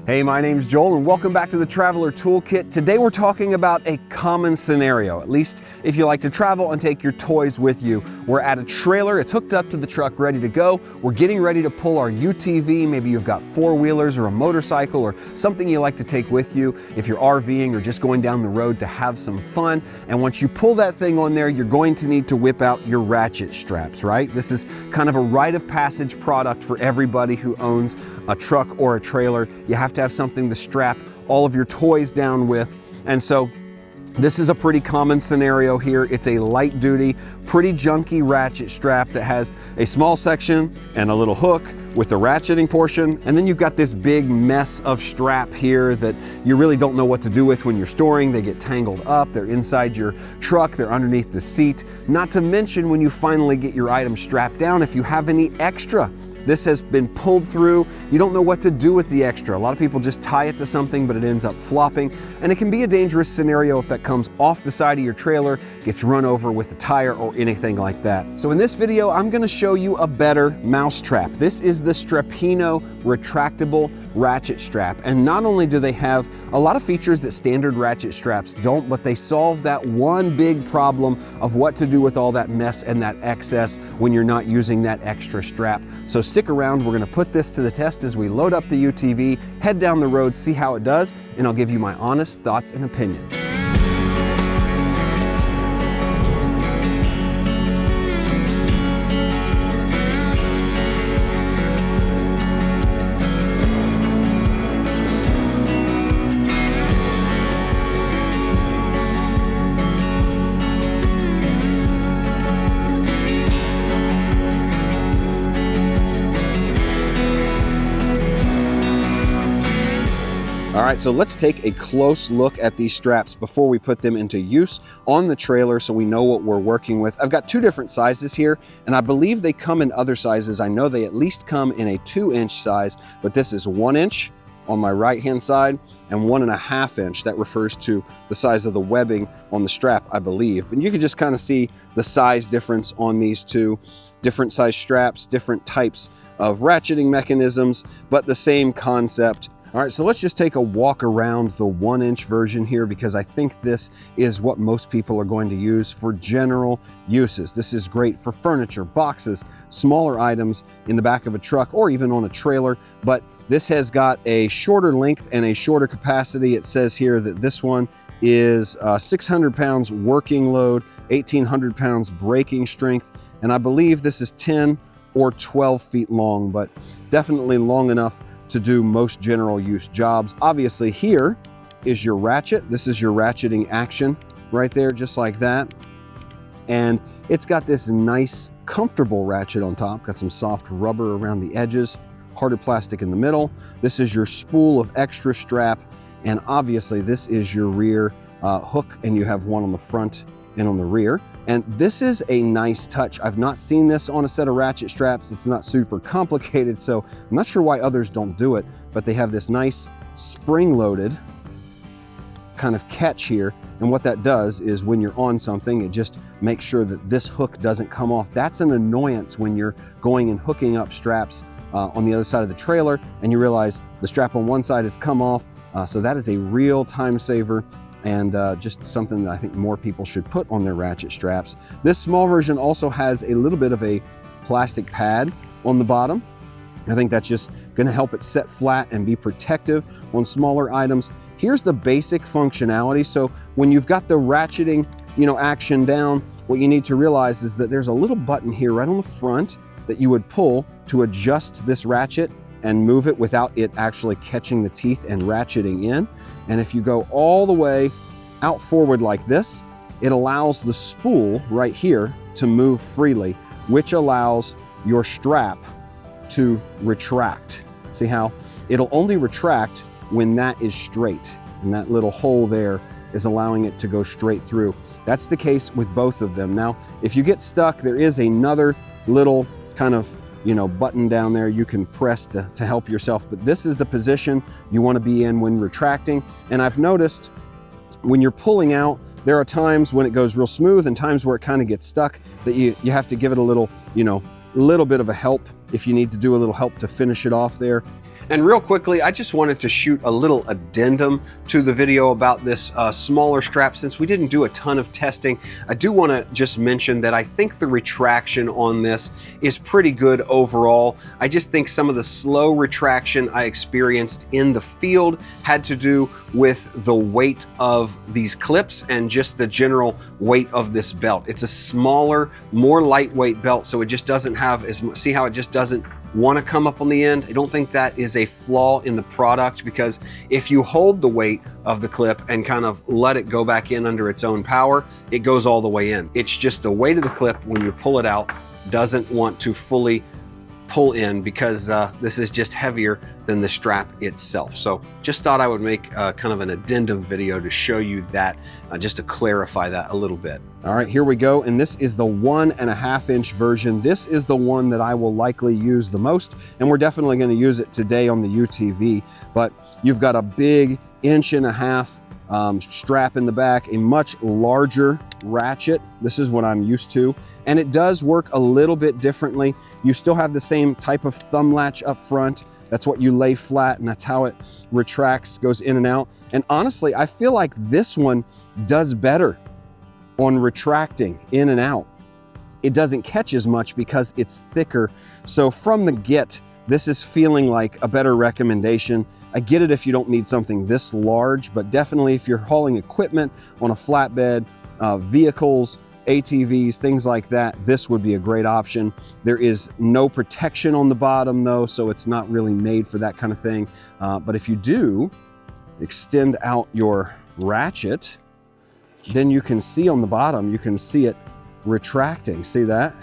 Hey, my name's Joel and welcome back to the Traveler Toolkit. Today we're talking about a common scenario, at least if you like to travel and take your toys with you. We're at a trailer, it's hooked up to the truck, ready to go. We're getting ready to pull our UTV. Maybe you've got four-wheelers or a motorcycle or something you like to take with you if you're RVing or just going down the road to have some fun. And once you pull that thing on there, you're going to need to whip out your ratchet straps, right? This is kind of a rite of passage product for everybody who owns a truck or a trailer. You have to have something to strap all of your toys down with. And so this is a pretty common scenario here. It's a light duty, pretty junky ratchet strap that has a small section and a little hook with the ratcheting portion. And then you've got this big mess of strap here that you really don't know what to do with when you're storing. They get tangled up, they're inside your truck, they're underneath the seat. Not to mention when you finally get your item strapped down, if you have any extra. This has been pulled through. You don't know what to do with the extra. A lot of people just tie it to something, but it ends up flopping. And it can be a dangerous scenario if that comes off the side of your trailer, gets run over with a tire or anything like that. So in this video, I'm gonna show you a better mousetrap. This is the Strapinno Retractable Ratchet Strap. And not only do they have a lot of features that standard ratchet straps don't, but they solve that one big problem of what to do with all that mess and that excess when you're not using that extra strap. So stick around, we're gonna put this to the test as we load up the UTV, head down the road, see how it does, and I'll give you my honest thoughts and opinion. All right, so let's take a close look at these straps before we put them into use on the trailer so we know what we're working with. I've got two different sizes here, and I believe they come in other sizes. I know they at least come in a 2-inch size, but this is 1 inch on my right-hand side and 1.5 inch. That refers to the size of the webbing on the strap, I believe. And you can just kind of see the size difference on these two. Different size straps, different types of ratcheting mechanisms, but the same concept. All right, so let's just take a walk around the 1-inch version here because I think this is what most people are going to use for general uses. This is great for furniture, boxes, smaller items in the back of a truck or even on a trailer, but this has got a shorter length and a shorter capacity. It says here that this one is 600 pounds working load, 1,800 pounds braking strength, and I believe this is 10 or 12 feet long, but definitely long enough to do most general use jobs. Obviously here is your ratchet. This is your ratcheting action right there, just like that. And it's got this nice, comfortable ratchet on top, got some soft rubber around the edges, harder plastic in the middle. This is your spool of extra strap. And obviously this is your rear hook, and you have one on the front and on the rear. And this is a nice touch. I've not seen this on a set of ratchet straps. It's not super complicated, so I'm not sure why others don't do it, but they have this nice spring-loaded kind of catch here. And what that does is when you're on something, it just makes sure that this hook doesn't come off. That's an annoyance when you're going and hooking up straps on the other side of the trailer and you realize the strap on one side has come off. So that is a real time saver, and just something that I think more people should put on their ratchet straps. This small version also has a little bit of a plastic pad on the bottom. I think that's just gonna help it set flat and be protective on smaller items. Here's the basic functionality. So when you've got the ratcheting, action down, what you need to realize is that there's a little button here right on the front that you would pull to adjust this ratchet and move it without it actually catching the teeth and ratcheting in. And if you go all the way out forward like this, it allows the spool right here to move freely, which allows your strap to retract. See how it'll only retract when that is straight, and that little hole there is allowing it to go straight through. That's the case with both of them. Now, if you get stuck, there is another little kind of button down there you can press to help yourself, but this is the position you want to be in when retracting. And I've noticed when you're pulling out, there are times when it goes real smooth and times where it kind of gets stuck that you have to give it a little, little bit of a help if you need to do a little help to finish it off there. And real quickly, I just wanted to shoot a little addendum to the video about this smaller strap. Since we didn't do a ton of testing, I do want to just mention that I think the retraction on this is pretty good overall. I just think some of the slow retraction I experienced in the field had to do with the weight of these clips and just the general weight of this belt. It's a smaller, more lightweight belt, so it just doesn't have as much, see how it just doesn't want to come up on the end? I don't think that is a flaw in the product, because if you hold the weight of the clip and kind of let it go back in under its own power, it goes all the way in. It's just the weight of the clip when you pull it out doesn't want to fully pull in, because this is just heavier than the strap itself. So just thought I would make kind of an addendum video to show you that, just to clarify that a little bit. All right, here we go. And this is the 1.5 inch version. This is the one that I will likely use the most, and we're definitely going to use it today on the UTV. But you've got a big 1.5 inch strap in the back, a much larger ratchet. This is what I'm used to, and it does work a little bit differently. You still have the same type of thumb latch up front. That's what you lay flat, and that's how it retracts, goes in and out. And honestly, I feel like this one does better on retracting in and out. It doesn't catch as much because it's thicker. So from the get, this is feeling like a better recommendation. I get it if you don't need something this large, but definitely if you're hauling equipment on a flatbed, vehicles, ATVs, things like that, this would be a great option. There is no protection on the bottom though, so it's not really made for that kind of thing. But if you do extend out your ratchet, then you can see on the bottom, you can see it retracting. See that?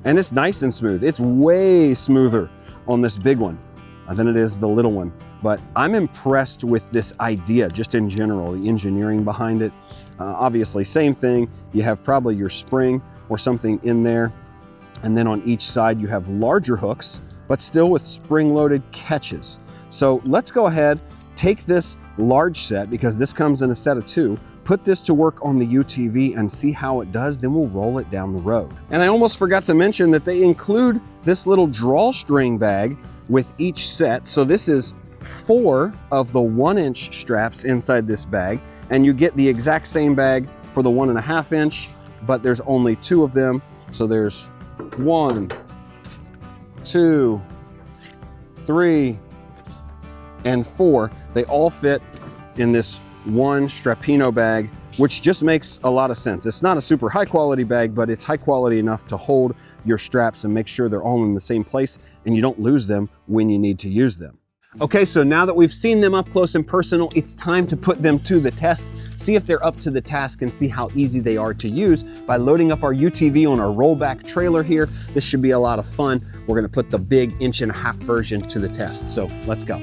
And it's nice and smooth. It's way smoother on this big one than it is the little one. But I'm impressed with this idea just in general, the engineering behind it. Obviously, same thing. You have probably your spring or something in there. And then on each side, you have larger hooks, but still with spring-loaded catches. So let's go ahead, take this large set, because this comes in a set of 2, put this to work on the UTV and see how it does, then we'll roll it down the road. And I almost forgot to mention that they include this little drawstring bag with each set. So this is 4 of the 1 inch straps inside this bag, and you get the exact same bag for the 1.5 inch, but there's only 2 of them. So there's 1, 2, 3, and 4. They all fit in this one Strapinno bag, which just makes a lot of sense. It's not a super high quality bag, but it's high quality enough to hold your straps and make sure they're all in the same place and you don't lose them when you need to use them. Okay, so now that we've seen them up close and personal, it's time to put them to the test, see if they're up to the task, and see how easy they are to use by loading up our UTV on our rollback trailer here. This should be a lot of fun. We're gonna put the big 1.5 inch version to the test, so let's go.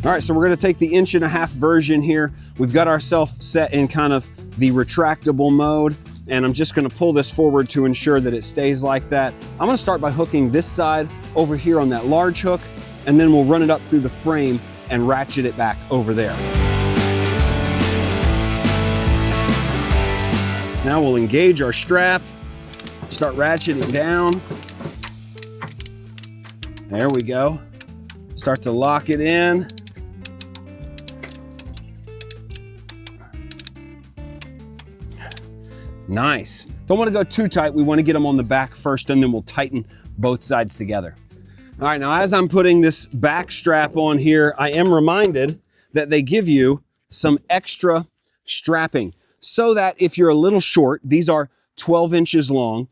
All right, so we're gonna take the 1.5 inch version here. We've got ourselves set in kind of the retractable mode, and I'm just gonna pull this forward to ensure that it stays like that. I'm gonna start by hooking this side over here on that large hook, and then we'll run it up through the frame and ratchet it back over there. Now we'll engage our strap, start ratcheting down. There we go. Start to lock it in. Nice. Don't want to go too tight. We want to get them on the back first, and then we'll tighten both sides together. All right, now as I'm putting this back strap on here, I am reminded that they give you some extra strapping so that if you're a little short, these are 12 inches long,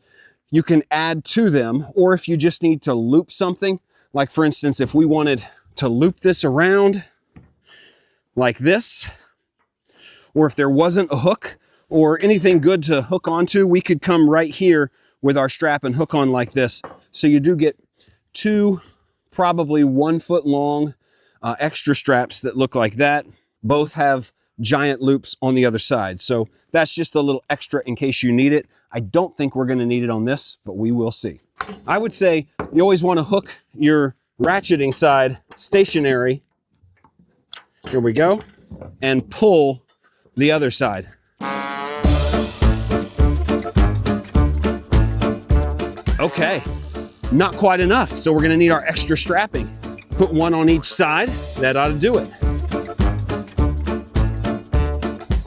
you can add to them, or if you just need to loop something, like for instance, if we wanted to loop this around like this, or if there wasn't a hook or anything good to hook onto, we could come right here with our strap and hook on like this. So you do get 2 probably 1 foot long extra straps that look like that. both have giant loops on the other side. So that's just a little extra in case you need it. I don't think we're going to need it on this, but we will see. I would say you always want to hook your ratcheting side stationary. Here we go. And pull the other side. Okay, not quite enough. So we're going to need our extra strapping. Put one on each side. That ought to do it.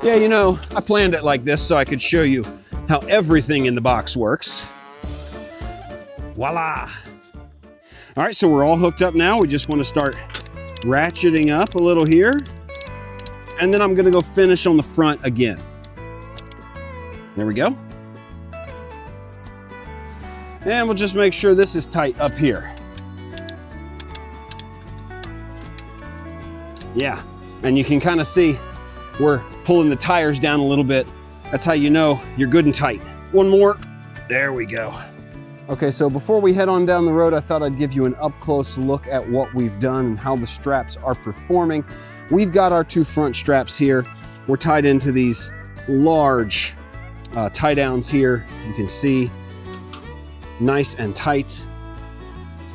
Yeah, you know, I planned it like this so I could show you how everything in the box works. Voila. All right, so we're all hooked up now. We just want to start ratcheting up a little here. And then I'm going to go finish on the front again. There we go. And we'll just make sure this is tight up here. Yeah, and you can kind of see we're pulling the tires down a little bit. That's how you know you're good and tight. One more. There we go. Okay, so before we head on down the road, I thought I'd give you an up-close look at what we've done and how the straps are performing. We've got our two front straps here. We're tied into these large tie downs here. You can see nice and tight,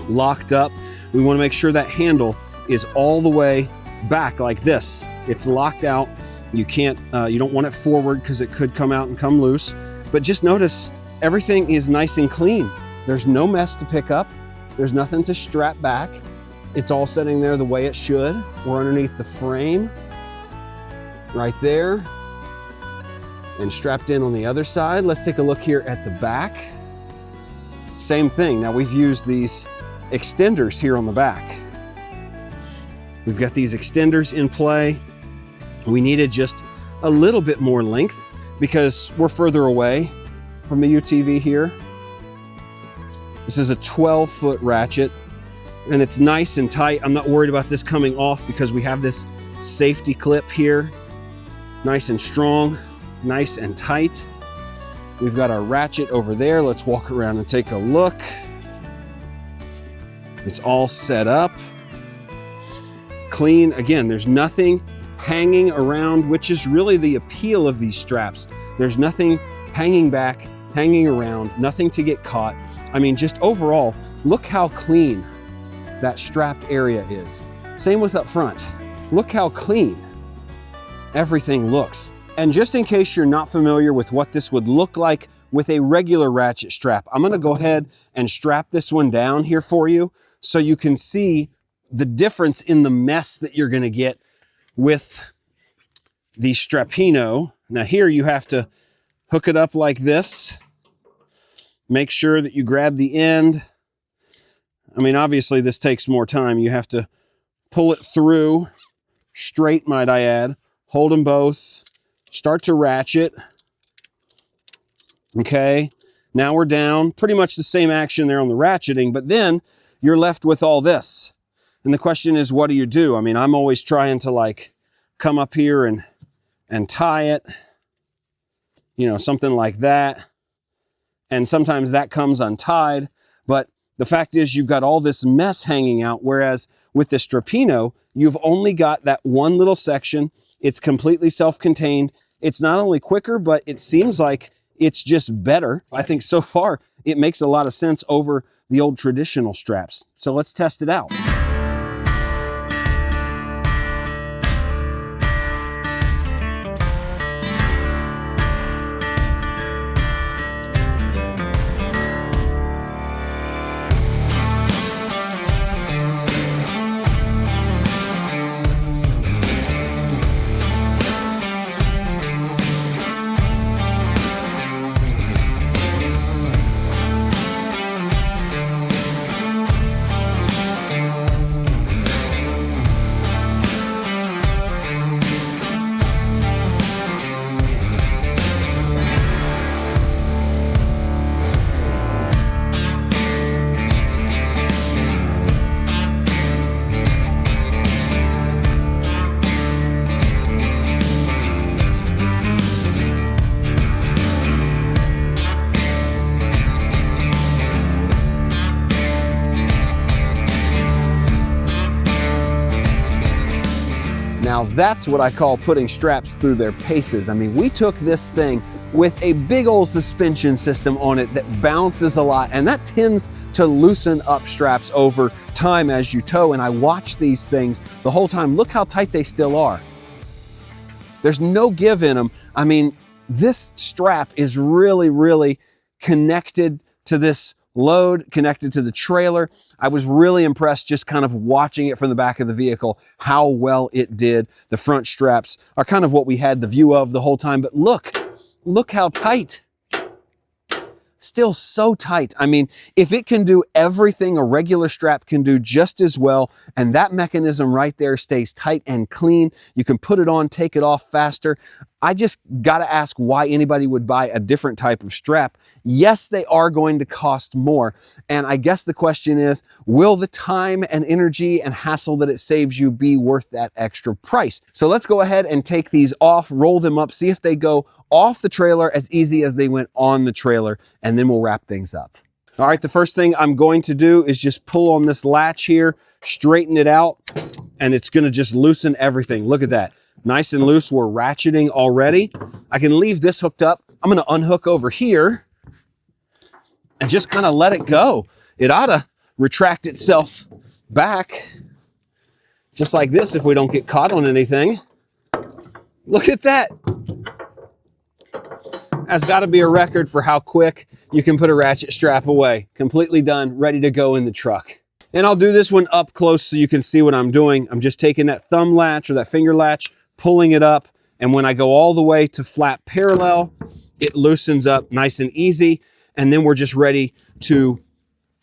locked up. We want to make sure that handle is all the way back like this. It's locked out. You can't, you don't want it forward because it could come out and come loose. But just notice everything is nice and clean. There's no mess to pick up. There's nothing to strap back. It's all sitting there the way it should. We're underneath the frame right there and strapped in on the other side. Let's take a look here at the back. Same thing. Now we've used these extenders here on the back. We've got these extenders in play. We needed just a little bit more length because we're further away from the UTV here. This is a 12-foot ratchet and it's nice and tight. I'm not worried about this coming off because we have this safety clip here. Nice and strong, nice and tight. We've got our ratchet over there. Let's walk around and take a look. It's all set up. Clean. Again, there's nothing hanging around, which is really the appeal of these straps. There's nothing hanging back, hanging around, nothing to get caught. I mean, just overall, look how clean that strapped area is. Same with up front. Look how clean everything looks. And just in case you're not familiar with what this would look like with a regular ratchet strap, I'm gonna go ahead and strap this one down here for you so you can see the difference in the mess that you're gonna get with the Strapinno. Now here you have to hook it up like this. Make sure that you grab the end. I mean, obviously this takes more time. You have to pull it through, straight might I add, hold them both, start to ratchet. Okay, now we're down. Pretty much the same action there on the ratcheting, but then you're left with all this. And the question is, what do you do? I mean, I'm always trying to like come up here and tie it, you know, something like that. And sometimes that comes untied, but the fact is you've got all this mess hanging out, whereas with the Strapinno, you've only got that one little section. It's completely self-contained. It's not only quicker, but it seems like it's just better. I think so far it makes a lot of sense over the old traditional straps. So let's test it out. Now that's what I call putting straps through their paces. I mean, we took this thing with a big old suspension system on it that bounces a lot, and that tends to loosen up straps over time as you tow. And I watch these things the whole time. Look how tight they still are. There's no give in them. I mean, this strap is really, really connected to this load, connected to the trailer. I was really impressed just kind of watching it from the back of the vehicle, how well it did. The front straps are kind of what we had the view of the whole time, but look how tight. Still so tight. I mean, if it can do everything a regular strap can do just as well, and that mechanism right there stays tight and clean, you can put it on, take it off faster. I just gotta ask why anybody would buy a different type of strap. Yes, they are going to cost more. And I guess the question is, will the time and energy and hassle that it saves you be worth that extra price? So let's go ahead and take these off, roll them up, see if they go off the trailer as easy as they went on the trailer, and then we'll wrap things up. All right, the first thing I'm going to do is just pull on this latch here, straighten it out, and it's gonna just loosen everything. Look at that, nice and loose. We're ratcheting already. I can leave this hooked up. I'm gonna unhook over here and just kind of let it go. It ought to retract itself back just like this if we don't get caught on anything. Look at that. That's got to be a record for how quick you can put a ratchet strap away. Completely done, ready to go in the truck. And I'll do this one up close so you can see what I'm doing. I'm just taking that thumb latch or that finger latch, pulling it up, and when I go all the way to flat parallel, it loosens up nice and easy, and then we're just ready to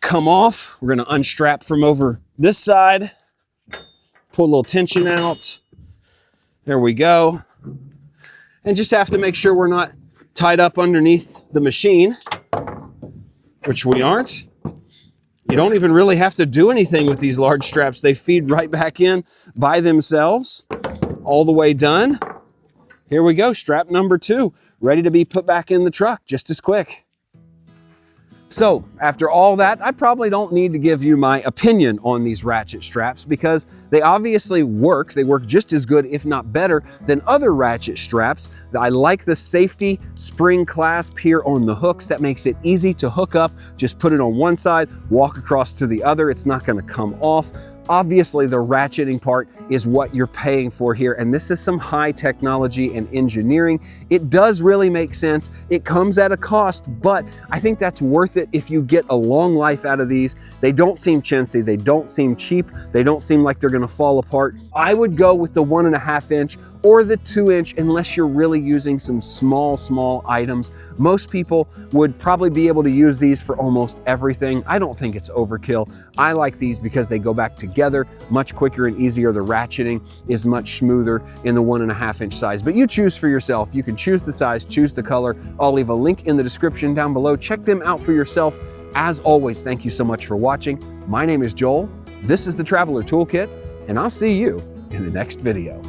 come off. We're going to unstrap from over this side, pull a little tension out. There we go. And just have to make sure we're not tied up underneath the machine, which we aren't. You don't even really have to do anything with these large straps. They feed right back in by themselves. All the way done. Here we go, strap number 2, ready to be put back in the truck just as quick. So after all that, I probably don't need to give you my opinion on these ratchet straps because they obviously work. They work just as good, if not better, than other ratchet straps. I like the safety spring clasp here on the hooks. That makes it easy to hook up. Just put it on one side, walk across to the other. It's not gonna come off. Obviously, the ratcheting part is what you're paying for here, and this is some high technology and engineering. It does really make sense. It comes at a cost, but I think that's worth it if you get a long life out of these. They don't seem chintzy, they don't seem cheap, they don't seem like they're gonna fall apart. I would go with the 1.5 inch or the 2 inch unless you're really using some small items. Most people would probably be able to use these for almost everything. I don't think it's overkill. I like these because they go back together much quicker and easier. The ratcheting is much smoother in the 1.5 inch size, but you choose for yourself. You can choose the size, choose the color. I'll leave a link in the description down below. Check them out for yourself. As always, thank you so much for watching. My name is Joel. This is the Traveler Toolkit, and I'll see you in the next video.